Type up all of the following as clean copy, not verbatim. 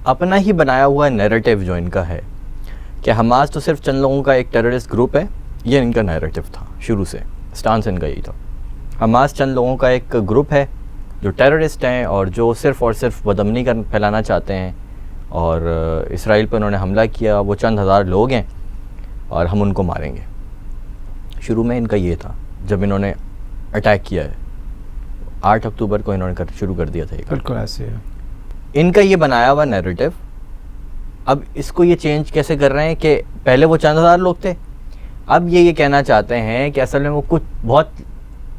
اپنا ہی بنایا ہوا نیریٹو جو ان کا ہے کہ حماس تو صرف چند لوگوں کا ایک ٹیررسٹ گروپ ہے، یہ ان کا نیریٹو تھا شروع سے، سٹانس ان کا یہی تھا۔ حماس چند لوگوں کا ایک گروپ ہے جو ٹیررسٹ ہیں اور جو صرف اور صرف بدامنی پھیلانا چاہتے ہیں، اور اسرائیل پہ انہوں نے حملہ کیا، وہ چند ہزار لوگ ہیں اور ہم ان کو ماریں گے۔ شروع میں ان کا یہ تھا جب انہوں نے اٹیک کیا ہے 8 اکتوبر کو انہوں نے شروع کر دیا تھا۔ بالکل ایسے ہے ان کا یہ بنایا ہوا نیریٹو، اب اس کو یہ چینج کیسے کر رہے ہیں کہ پہلے وہ چند ہزار لوگ تھے، اب یہ کہنا چاہتے ہیں کہ اصل میں وہ کچھ بہت،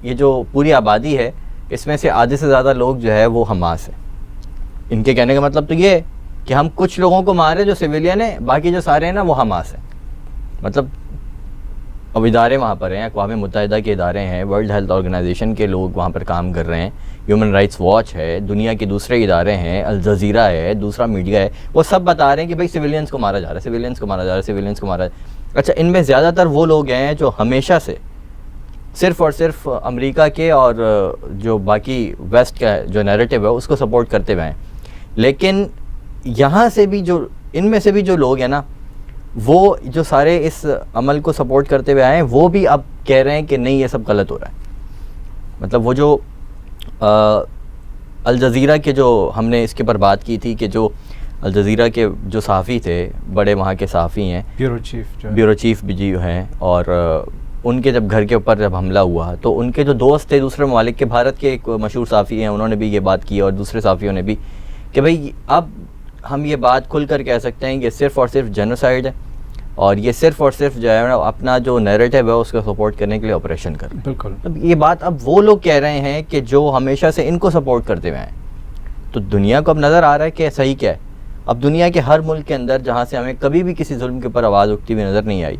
یہ جو پوری آبادی ہے اس میں سے آدھے سے زیادہ لوگ جو ہے وہ حماس ہیں۔ ان کے کہنے کا مطلب تو یہ ہے کہ ہم کچھ لوگوں کو مارے جو سویلین ہیں، باقی جو سارے ہیں نا وہ حماس ہیں۔ مطلب اب ادارے وہاں پر ہیں، اقوام متحدہ کے ادارے ہیں، ورلڈ ہیلتھ آرگنائزیشن کے لوگ وہاں پر کام کر رہے ہیں، ہیومن رائٹس واچ ہے، دنیا کے دوسرے ادارے ہیں، الجزیرہ ہے، دوسرا میڈیا ہے، وہ سب بتا رہے ہیں کہ بھائی سویلینز کو مارا جا رہا ہے، سویلینز کو مارا جا رہا ہے، سویلینز کو مارا جا رہا ہے۔ اچھا، ان میں زیادہ تر وہ لوگ ہیں جو ہمیشہ سے صرف اور صرف امریکہ کے اور جو باقی ویسٹ کا جو نیریٹو ہے اس کو سپورٹ کرتے ہوئے ہیں، لیکن یہاں سے بھی جو ان میں سے بھی جو لوگ ہیں نا، وہ جو سارے اس عمل کو سپورٹ کرتے ہوئے آئے ہیں، وہ بھی اب کہہ رہے ہیں کہ نہیں یہ سب غلط ہو رہا ہے۔ مطلب وہ جو الجزیرہ کے جو ہم نے اس کے پر بات کی تھی کہ جو الجزیرہ کے جو صحافی تھے، بڑے وہاں کے صحافی ہیں، بیورو چیف بھی جی ہیں، اور ان کے جب گھر کے اوپر جب حملہ ہوا تو ان کے جو دوست تھے دوسرے ممالک کے، بھارت کے ایک مشہور صحافی ہیں، انہوں نے بھی یہ بات کی اور دوسرے صحافیوں نے بھی کہ بھئی اب ہم یہ بات کھل کر کہہ سکتے ہیں کہ صرف اور صرف جینوسائیڈ ہے، اور یہ صرف اور صرف جو ہے اپنا جو نیریٹو ہے اس کو سپورٹ کرنے کے لیے آپریشن کر رہے ہیں۔ بالکل اب یہ بات اب وہ لوگ کہہ رہے ہیں کہ جو ہمیشہ سے ان کو سپورٹ کرتے ہوئے ہیں، تو دنیا کو اب نظر آ رہا ہے کہ صحیح کیا ہے۔ اب دنیا کے ہر ملک کے اندر جہاں سے ہمیں کبھی بھی کسی ظلم کے اوپر آواز اٹھتی ہوئی نظر نہیں آئی،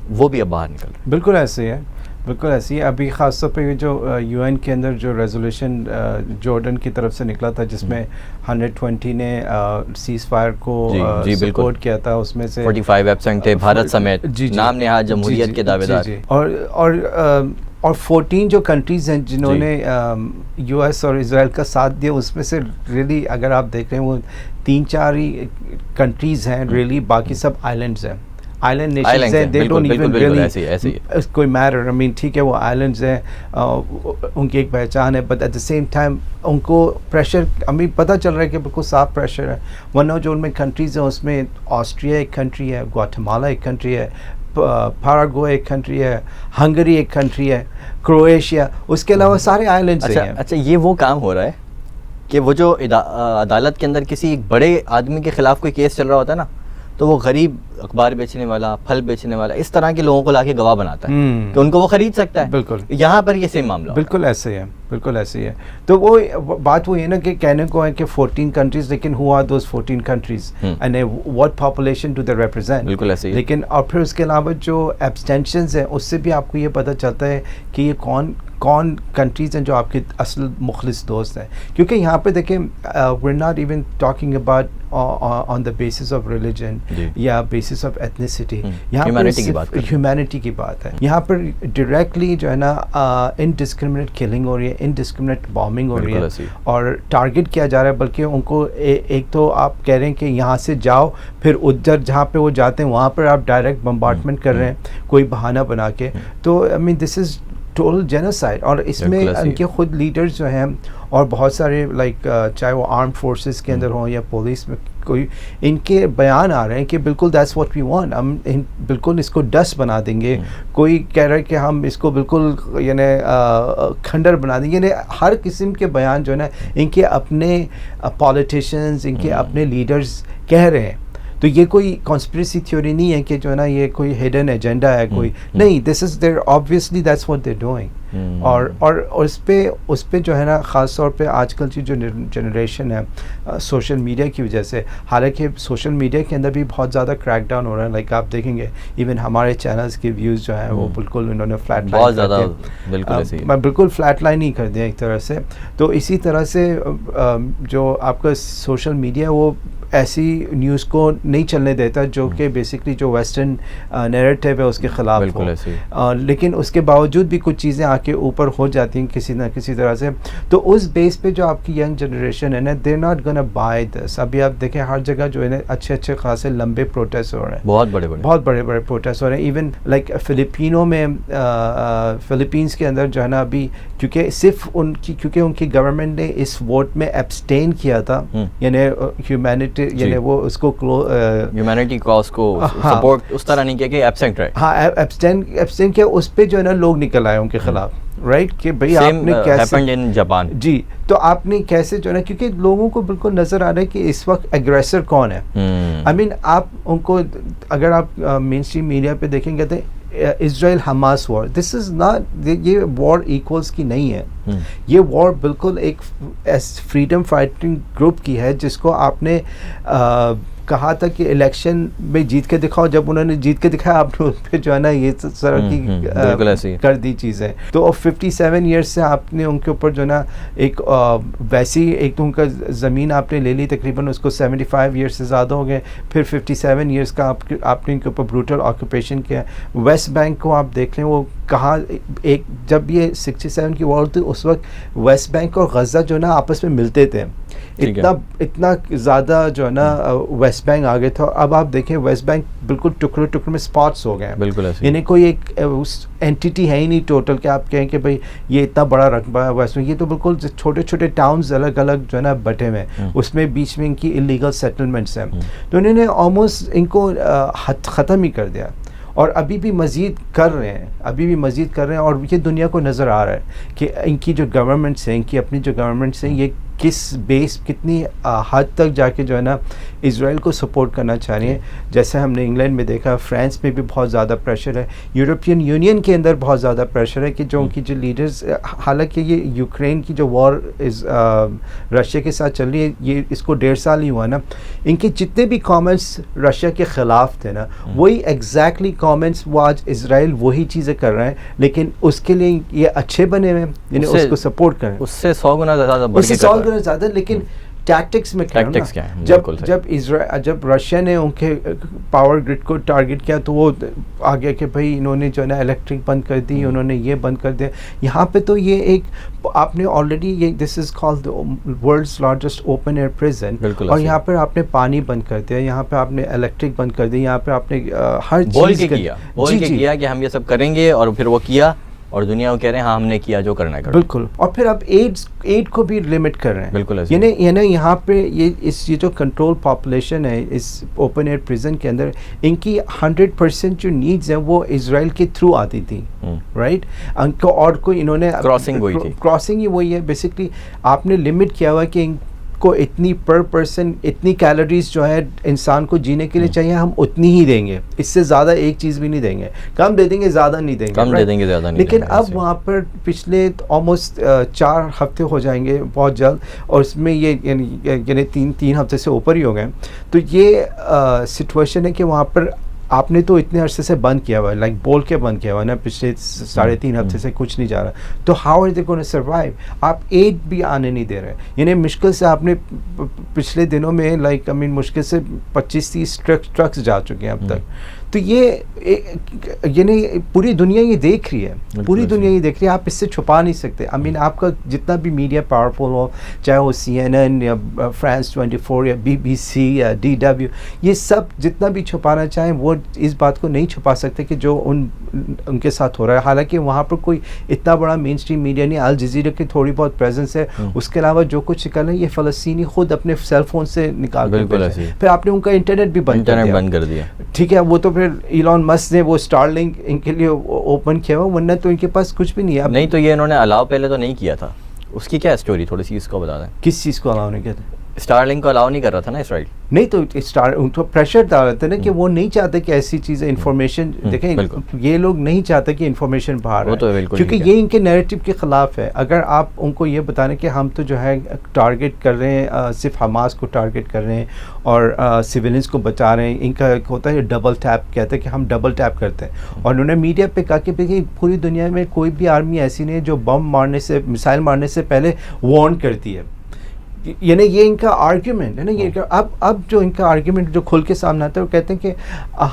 وہ بھی اب باہر نکل رہے ہیں۔ بالکل ایسے ہے، بالکل ایسی ہے۔ ابھی خاص طور پہ جو یو این کے اندر جو ریزولوشن جارڈن کی طرف سے نکلا تھا جس میں 120 نے سیز فائر کو سپورٹ کیا تھا، اس میں سے 45 ایبسنٹ تھے بھارت سمیت، نام نہاد جمہوریت کے دعوے دار، اور 14 جو کنٹریز ہیں جنہوں نے یو ایس اور اسرائیل کا ساتھ دیا، اس میں سے ریلی اگر آپ دیکھ رہے ہیں وہ 3-4 ہی کنٹریز ہیں ریلی، باقی سب آئلینڈز ہیں، آئلینڈ نیشنز ہیں، دے ڈونٹ ایون ریلی کوئی میٹر، آئی مین ٹھیک ہے وہ آئلینڈز ہیں، ان کی ایک پہچان ہے، but at the same time ان کو پریشر ہمیں پتہ چل رہا ہے کہ بالکل صاف پریشر ہے، ورنہ جو ان میں کنٹریز ہیں اس میں آسٹریا ایک کنٹری ہے، گواٹمالا ایک کنٹری ہے، پیراگوے ایک کنٹری ہے، ہنگری ایک کنٹری ہے، کرویشیا، اس کے علاوہ سارے آئلینڈز ہیں۔ اچھا، یہ وہ کام ہو رہا ہے کہ وہ جو عدالت کے اندر کسی ایک بڑے آدمی کے خلاف کوئی کیس چل رہا ہوتا ہے نا، تو وہ غریب اخبار بیچنے والا، پھل بیچنے والا، اس طرح کے لوگوں کو لا کے گواہ بناتا ہے کہ ان کو وہ خرید سکتا ہے۔ بالکل یہاں پر یہ سیم معاملہ بالکل ایسے ہے، بالکل ایسے ہی ہے۔ تو وہ بات وہ یہ نا کہ کہنے کو ہے کہ 14 کنٹریز، لیکن who are those 14 countries and what population do they represent؟ بالکل ایسے ہی۔ لیکن اور پھر اس کے علاوہ جو ایبسٹینشنز ہیں اس سے بھی آپ کو یہ پتہ چلتا ہے کہ یہ کون کنٹریز ہیں جو آپ کے اصل مخلص دوست ہیں، کیونکہ یہاں پہ دیکھیں we're not even talking about on the basis of religion یا basis of ethnicity، یہاں پر ہیومینٹی کی بات ہے، یہاں پر ڈائریکٹلی جو ہے نا انڈسکریمنیٹ کلنگ ہو رہی ہے، انڈسکریمنیٹ بامبنگ ہو رہی ہے، اور ٹارگٹ کیا جا رہا ہے، بلکہ ان کو ایک تو آپ کہہ رہے ہیں کہ یہاں سے جاؤ، پھر ادھر جہاں پہ وہ جاتے ہیں وہاں پر آپ ڈائریکٹ بمبارڈمنٹ کر رہے ہیں کوئی بہانہ بنا کے، تو آئی مین دس از ٹوٹل جینوسائڈ۔ اور اس میں ان کے خود لیڈرز جو ہیں اور بہت سارے لائک چاہے وہ آرم فورسز کے اندر ہوں یا پولیس میں، کوئی ان کے بیان آ رہے ہیں کہ بالکل دیٹس واٹ وی وانٹ، ہم بالکل اس کو ڈسٹ بنا دیں گے، کوئی کہہ رہا ہے کہ ہم اس کو بالکل یعنی کھنڈر بنا دیں گے، یعنی ہر قسم کے بیان جو ہے نا ان کے اپنے پالیٹیشینز، ان کے اپنے لیڈرز کہہ رہے ہیں۔ تو یہ کوئی کانسپریسی تھیوری نہیں ہے کہ جو ہے نا یہ کوئی ہڈن ایجنڈا ہے کوئی، نہیں، this is there obviously that's what they doing. اور اس پہ جو ہے نا خاص طور پہ آج کل کی جو جنریشن ہے سوشل میڈیا کی وجہ سے، حالانکہ سوشل میڈیا کے اندر بھی بہت زیادہ کریک ڈاؤن ہو رہا ہے، لائک آپ دیکھیں گے ایون ہمارے چینلز کے ویوز جو ہیں وہ بالکل انہوں نے فلیٹ لائن بالکل فلیٹ لائن ہی کر دیا ایک طرح سے۔ تو اسی طرح سے جو آپ کا سوشل میڈیا وہ ایسی نیوز کو نہیں چلنے دیتا جو کہ بیسکلی جو ویسٹرن نیریٹو ہے اس کے خلاف ہو. لیکن اس کے باوجود بھی کچھ چیزیں آ کے اوپر ہو جاتی ہیں کسی نہ کسی طرح سے. تو اس بیس پہ جو آپ کی ینگ جنریشن ہے نا, they not gonna by this. ابھی آپ دیکھیں ہر جگہ جو ہے نا اچھے خاصے لمبے پروٹیسٹ ہو رہے ہیں, بہت بڑے پروٹیسٹ ہو رہے ہیں. ایون لائک فلپینوں میں, فلپینس کے اندر جو ہے نا ابھی کیونکہ ان کی گورنمنٹ نے اس ووٹ میں ایبسٹین کیا تھا, یعنی ہیومینٹی یعنی وہ اس کو ہیومینٹی کاز کو سپورٹ اس طرح نہیں کیا کہ ایبسینٹ رہے. ہاں ایبسٹین کیا, اس پہ جو ہے نا لوگ نکل آئے ان کے خلاف, رائٹ, کہ بھائی آپ نے کیسے جاپان, جی تو آپ نے کیسے جو ہے نا, کیونکہ لوگوں کو بالکل نظر آ رہا ہے کہ اس وقت ایگریسر کون ہے. آئی مین آپ ان کو اگر آپ مین اسٹریم میڈیا پہ دیکھیں گے تو اسرائیل Hamas war, this is not, یہ وار ایکولس کی نہیں ہے. یہ وار بالکل ایک فریڈم فائٹنگ گروپ کی ہے جس کو آپ نے کہا تھا کہ الیکشن میں جیت کے دکھاؤ. جب انہوں نے جیت کے دکھایا آپ نے ان پہ جو ہے نا یہ طرح کی کر دی چیزیں. تو 57 ایئرس سے آپ نے ان کے اوپر جو ہے نا ایک ویسی ایک تو ان کا زمین آپ نے لے لی, تقریباً اس کو 75 ایئرس سے زیادہ ہو گئے. پھر 57 ایئرس کا آپ نے ان کے اوپر بروٹل آکوپیشن کیا. ویسٹ بینک کو آپ دیکھ لیں, وہ کہاں ایک جب یہ 67 کی وار تھی اس وقت ویسٹ بینک اور غزہ جو ہے نا آپس میں ملتے تھے. اتنا زیادہ جو ہے نا ویسٹ بینک آ گئے تھا. اب آپ دیکھیں ویسٹ بینک بالکل ٹکڑے میں اسپاٹس ہو گئے ہیں, بالکل, یعنی کوئی ایک اینٹیٹی ہے ہی نہیں ٹوٹل کہ آپ کہیں کہ بھائی یہ اتنا بڑا رقبہ ہے ویسٹ بینک. یہ تو بالکل چھوٹے ٹاؤنز الگ الگ جو ہے نا بٹے ہوئے ہیں, اس میں بیچ میں ان کی انلیگل سیٹلمنٹس ہیں. تو انہوں نے آلموسٹ ان کو ختم ہی کر دیا, اور ابھی بھی مزید کر رہے ہیں. اور یہ دنیا کو نظر آ رہا ہے کہ ان کی جو گورنمنٹس ہیں, ان کی اپنی جو گورنمنٹس ہیں, یہ کس بیس کتنی حد تک جا کے جو ہے نا اسرائیل کو سپورٹ کرنا چاہ رہی ہیں. جیسے ہم نے انگلینڈ میں دیکھا, فرانس میں بھی بہت زیادہ پریشر ہے, یورپین یونین کے اندر بہت زیادہ پریشر ہے کہ جو ان کی جو لیڈرز, حالانکہ یہ یوکرین کی جو وار رشیا کے ساتھ چل رہی ہے, یہ اس کو 1.5 سال ہی ہوا نا, ان کے جتنے بھی کامنٹس رشیا کے خلاف تھے نا, وہی ایگزیکٹلی کامنٹس وہ آج اسرائیل وہی چیزیں کر رہے ہیں, لیکن اس کے لیے یہ اچھے بنے ہوئے ہیں, یعنی اس کو سپورٹ کریں. اس سے 100 گنا زیادہ, لیکن ٹیکٹکس میں کیا جب رشیا نے ان کے پاور گرڈ کو ٹارگٹ کیا تو وہ آگے کہ بھائی انہوں نے جو ہے نا الیکٹرک بند کر دی, انہوں نے یہ بند کر دیا. یہاں پہ تو یہ ایک آپ نے آلریڈی یہ this is called world's largest open air prison, اور یہاں پر آپ نے پانی بند کر دیا, یہاں پہ آپ نے الیکٹرک بند کر دیا, یہاں پہ آپ نے ہر چیز کیا کہ ہم یہ سب کریں گے, اور پھر وہ کیا, اور دنیا کو کہہ رہے ہیں ہاں ہم نے کیا جو کرنا ہے. بالکل. اور پھر اب ایڈ کو بھی لمٹ کر رہے ہیں. بالکل, یعنی یہاں پہ یہ جو کنٹرول پاپولیشن ہے اس اوپن ایئر پریزن کے اندر, ان کی 100% جو نیڈز ہیں وہ اسرائیل کے تھرو آتی تھی, رائٹ. ان کو اور کوئی انہوں نے کراسنگ ہی وہی ہے بیسکلی. آپ نے لمٹ کیا ہوا کہ کو اتنی پر پرسن اتنی کیلوریز جو ہے انسان کو جینے کے لیے چاہیے, ہم اتنی ہی دیں گے, اس سے زیادہ ایک چیز بھی نہیں دیں گے. کم دے دیں گے, زیادہ نہیں دیں گے, لیکن اب وہاں پر پچھلے آلموسٹ 4 ہفتے ہو جائیں گے بہت جلد, اور اس میں یہ یعنی 3 ہفتے سے اوپر ہی ہو گئے. تو یہ سچویشن ہے کہ وہاں پر آپ نے تو اتنے عرصے سے بند کیا ہوا ہے, لائک بول کے بند کیا ہوا ہے نا, پچھلے 3.5 ہفتے سے کچھ نہیں جا رہا. تو how are they gonna survive? آپ ایڈ بھی آنے نہیں دے رہے, یعنی مشکل سے آپ نے پچھلے دنوں میں لائک مشکل سے 25-30 ٹرکس جا چکے ہیں اب تک. تو یہ یعنی پوری دنیا یہ دیکھ رہی ہے, آپ اس سے چھپا نہیں سکتے. آپ کا جتنا بھی میڈیا پاورفل ہو, چاہے وہ CNN یا فرانس 24 یا BBC یا DW, یہ سب جتنا بھی چھپانا چاہیں وہ اس بات کو نہیں چھپا سکتے کہ جو ان کے ساتھ ہو رہا ہے. حالانکہ وہاں پر کوئی اتنا بڑا مین اسٹریم میڈیا نہیں, الجزیرہ کی تھوڑی بہت پریزنس ہے, اس کے علاوہ جو کچھ نکل رہا ہے یہ فلسطینی خود اپنے سیل فون سے نکال کر, پھر آپ نے ان کا انٹرنیٹ بھی بند کر دیا. ٹھیک ہے, وہ تو پھر ایلون مسک نے وہ اسٹار لنک ان کے لیے اوپن کیا ہوا, ورنہ تو ان کے پاس کچھ بھی نہیں ہے. نہیں تو یہ انہوں نے الاؤ پہلے تو نہیں کیا تھا, اس کی کیا اسٹوری تھوڑی سی اس کو بتا دیں. کس چیز کو الاؤ نہیں کیا تھا؟ اسٹار لنک کو الاؤ نہیں کر رہا تھا نا اسرائیل. نہیں تو پریشر ڈال رہے تھے نا کہ وہ نہیں چاہتے کہ ایسی چیزیں انفارمیشن دیکھیں, یہ لوگ نہیں چاہتے کہ انفارمیشن باہر آئے, کیونکہ یہ ان کے نیریٹو کے خلاف ہے. اگر آپ ان کو یہ بتانے کہ ہم تو جو ہے ٹارگٹ کر رہے ہیں, صرف حماس کو ٹارگٹ کر رہے ہیں اور سویلینس کو بچا رہے ہیں, ان کا ہوتا ہے ڈبل ٹیپ, کہتے ہیں کہ ہم ڈبل ٹیپ کرتے ہیں. اور انہوں نے میڈیا پہ کہا کہ پوری دنیا میں کوئی بھی آرمی ایسی نہیں ہے جو بم مارنے سے, مسائل مارنے سے پہلے وارن کرتی ہے. یعنی یہ ان کا آرگیومنٹ ہے نا. یہ اب جو ان کا آرگیومنٹ جو کھل کے سامنے آتا ہے وہ کہتے ہیں کہ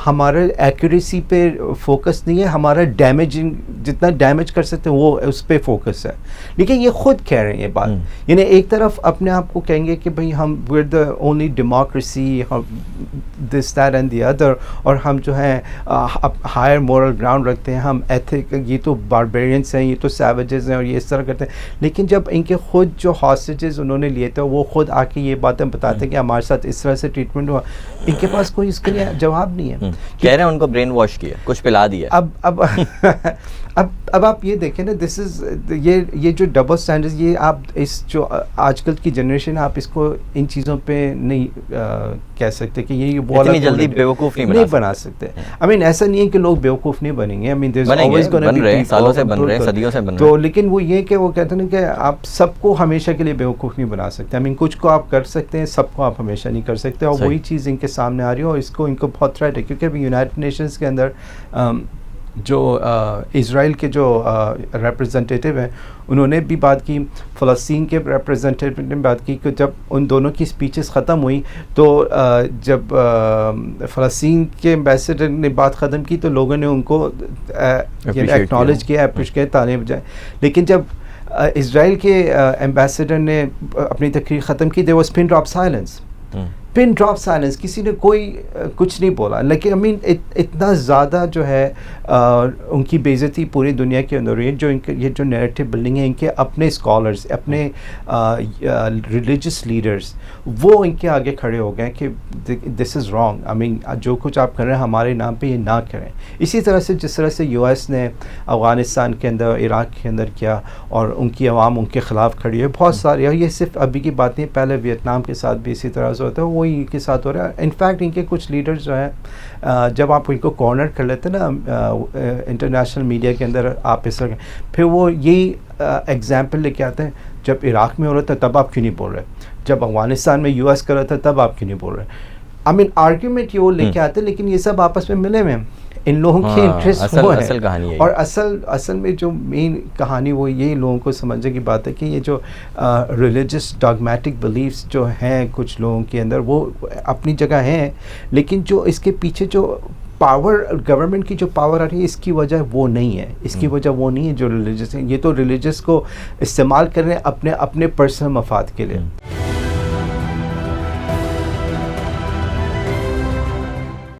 ہمارا ایکوریسی پہ فوکس نہیں ہے, ہمارا ڈیمیجنگ جتنا ڈیمیج کر سکتے ہیں وہ اس پہ فوکس ہے. لیکن یہ خود کہہ رہے ہیں یہ بات, یعنی ایک طرف اپنے آپ کو کہیں گے کہ بھئی ہم where the only democracy, this that and the other, اور ہم جو ہیں ہائر مورل گراؤنڈ رکھتے ہیں, ہم ایتھک, یہ تو باربیرینس ہیں, یہ تو سیویجز ہیں اور یہ اس طرح کرتے ہیں. لیکن جب ان کے خود جو ہاسٹیجز انہوں نے لیے تھے وہ خود آ کے یہ باتیں بتاتے ہیں کہ ہمارے ساتھ اس طرح سے ٹریٹمنٹ ہوا, ان کے پاس کوئی اس کے لیے جواب نہیں ہے. کہہ رہے ہیں ان کو برین واش کیا, کچھ پلا دیا. اب آپ یہ دیکھیں نا, دس از یہ جو ڈبل اسٹینڈرڈ, یہ آپ اس جو آج کل کی جنریشن آپ اس کو ان چیزوں پہ نہیں کہہ سکتے کہ یہ اتنی جلدی بیوقوف نہیں بنا سکتے. آئی مین ایسا نہیں ہے کہ لوگ بیوقوف نہیں بنیں گے, I mean there is always gonna be people, سالوں سے بن رہے ہیں, صدیوں سے بن رہے تو لیکن وہ یہ کہ وہ کہتے ہیں کہ آپ سب کو ہمیشہ کے لیے بیوقوف نہیں بنا سکتے. آئی مین کچھ کو آپ کر سکتے ہیں, سب کو آپ ہمیشہ نہیں کر سکتے. اور وہی چیز ان کے سامنے آ رہی ہے اور اس کو ان کو بہت تھریٹ ہے, کیونکہ ابھی یونائٹڈ نیشنز کے اندر جو اسرائیل کے جو ریپرزنٹیٹیو ہیں انہوں نے بھی بات کی, فلسطین کے ریپرزنٹیٹیو نے بات کی کہ جب ان دونوں کی اسپیچز ختم ہوئی تو جب فلسطین کے ایمبیسڈر نے بات ختم کی تو لوگوں نے ان کو ایکنالج کیا, اپریشیٹ کیا, تانے بجائے. لیکن جب اسرائیل کے ایمبیسڈر نے اپنی تقریر ختم کی, there was pin drop silence, pin drop silence, کسی نے کوئی کچھ نہیں بولا. لیکن آئی مین اتنا زیادہ جو ہے ان کی بے عزتی پوری دنیا کے اندر ہوئی ہے. جو ان کے یہ جو نیریٹو بلڈنگ ہے, ان کے اپنے اسکالرس, اپنے ریلیجس لیڈرس, وہ ان کے آگے کھڑے ہو گئے کہ دس از رانگ, آئی مین جو کچھ آپ کر رہے ہیں ہمارے نام پہ یہ نہ کریں. اسی طرح سے جس طرح سے یو ایس نے افغانستان کے اندر, عراق کے اندر کیا اور ان کی عوام ان کے خلاف کھڑی ہے, بہت سارے. اور یہ صرف ابھی کی بات نہیں, پہلے ویتنام کے ساتھ بھی اسی طرح سے ہوتا ہے, وہی ان کے ساتھ ہو رہا ہے. انفیکٹ ان کے کچھ لیڈرز جو ہیں جب آپ ان کو کارنر کر لیتے ہیں نا انٹرنیشنل میڈیا کے اندر, آپ اس طرح پھر وہ یہی ایگزامپل لے کے آتے ہیں, جب عراق میں ہو رہا تھا تب آپ کیوں نہیں بول رہے, جب افغانستان میں یو ایس کر رہا تھا تب آپ کیوں نہیں بول رہے. آئی مین آرگیومنٹ یہ وہ لے کے آتے ہیں, لیکن یہ سب آپس میں ملے ہوئے ہیں, ان لوگوں کے انٹرسٹ وہ ہیں. اصل کہانی ہے, اور اصل میں جو مین کہانی وہ یہی لوگوں کو سمجھنے کی بات ہے کہ یہ جو ریلیجس ڈاگمیٹک بلیفس جو ہیں کچھ لوگوں کے اندر وہ اپنی جگہ ہیں, لیکن جو اس کے پیچھے جو پاور, گورنمنٹ کی جو پاور آ رہی ہے, اس کی وجہ وہ نہیں ہے. اس کی وجہ وہ نہیں ہے جو ریلیجس ہیں, یہ تو ریلیجس کو استعمال کر رہے ہیں اپنے پرسنل مفاد کے لیے.